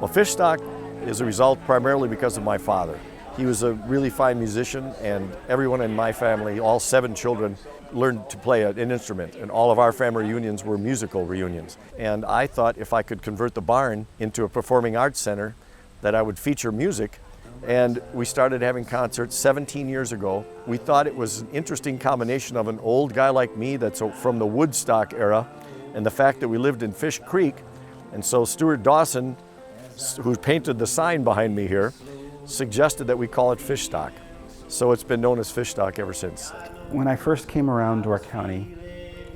Well, Fishstock is a result primarily because of my father. He was a really fine musician, and everyone in my family, all 7 children, learned to play an instrument, and all of our family reunions were musical reunions. And I thought if I could convert the barn into a performing arts center, that I would feature music. And we started having concerts 17 years ago. We thought it was an interesting combination of an old guy like me that's from the Woodstock era, and the fact that we lived in Fish Creek. And so Stuart Dawson, who painted the sign behind me here, suggested that we call it Fishstock. So it's been known as Fishstock ever since. When I first came around Door County,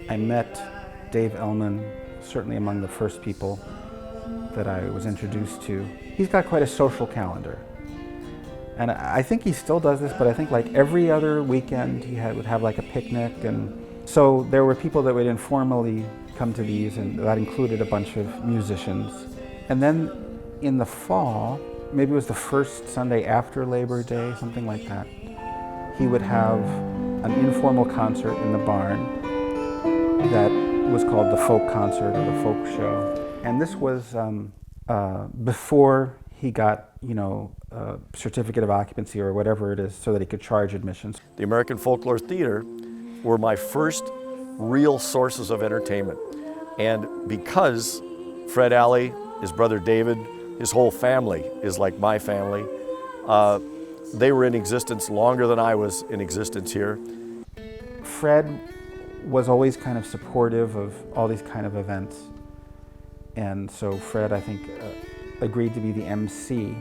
I met Dave Ellman, certainly among the first people that I was introduced to. He's got quite a social calendar. And I think he still does this, but I think like every other weekend he would have like a picnic. And so there were people that would informally come to these, and that included a bunch of musicians. And then in the fall, maybe it was the first Sunday after Labor Day, something like that, he would have an informal concert in the barn that was called the folk concert or the folk show. And this was before he got, a certificate of occupancy or whatever it is, so that he could charge admissions. The American Folklore Theater were my first real sources of entertainment. And because Fred Alley, his brother David, his whole family is like my family, they were in existence longer than I was in existence here. Fred was always kind of supportive of all these kind of events. And so Fred, I think, agreed to be the MC.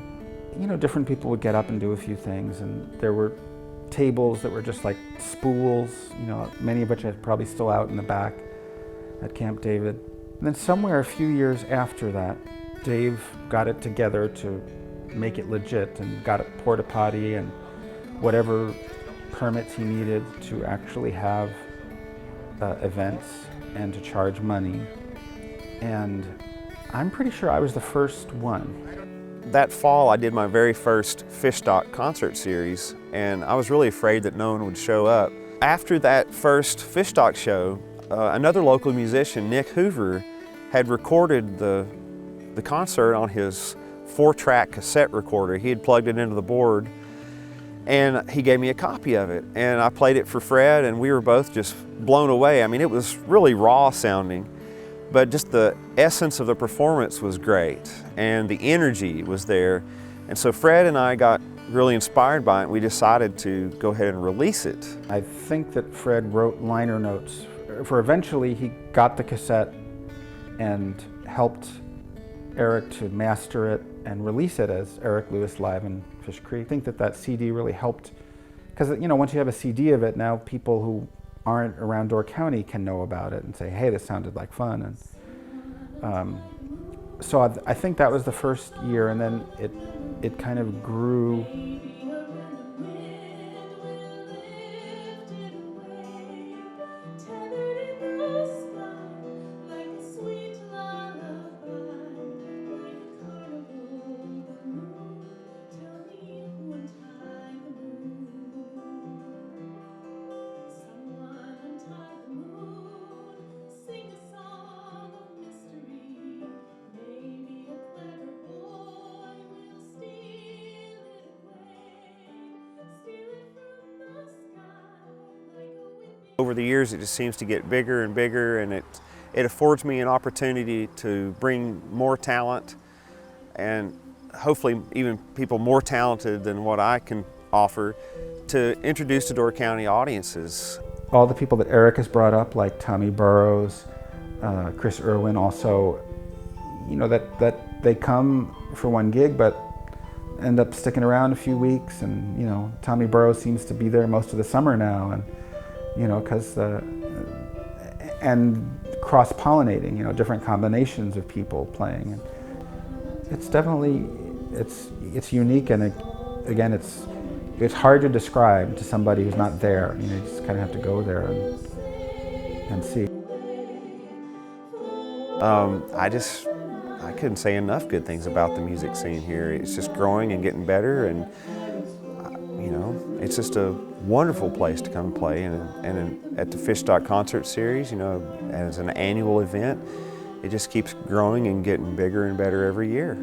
Different people would get up and do a few things, and there were tables that were just like spools, many of which are probably still out in the back at Camp David. And then somewhere a few years after that, Dave got it together to make it legit and got a porta potty and whatever permits he needed to actually have events and to charge money. And I'm pretty sure I was the first one. That fall I did my very first Fishstock Concert Series, and I was really afraid that no one would show up. After that first Fishstock show, another local musician, Nick Hoover, had recorded the concert on his 4-track cassette recorder. He had plugged it into the board, and he gave me a copy of it. And I played it for Fred, and we were both just blown away. I mean, it was really raw sounding, but just the essence of the performance was great, and the energy was there. And so Fred and I got really inspired by it, and we decided to go ahead and release it. I think that Fred wrote liner notes. For eventually he got the cassette and helped Eric to master it and release it as Eric Lewis Live in Fish Creek. I think that CD really helped, because once you have a CD of it, now people who aren't around Door County can know about it and say, hey, this sounded like fun. And so I think that was the first year, and then it kind of grew. Over the years, it just seems to get bigger and bigger, and it affords me an opportunity to bring more talent, and hopefully even people more talented than what I can offer, to introduce to Door County audiences. All the people that Eric has brought up, like Tommy Burrows, Chris Irwin, also, that they come for one gig, but end up sticking around a few weeks, and Tommy Burrows seems to be there most of the summer now, and because and cross-pollinating, different combinations of people playing. And it's definitely, it's unique, and again, it's hard to describe to somebody who's not there. You just kind of have to go there and see. I couldn't say enough good things about the music scene here. It's just growing and getting better, and it's just a wonderful place to come play. And at the Fishstock Concert Series, as an annual event, it just keeps growing and getting bigger and better every year.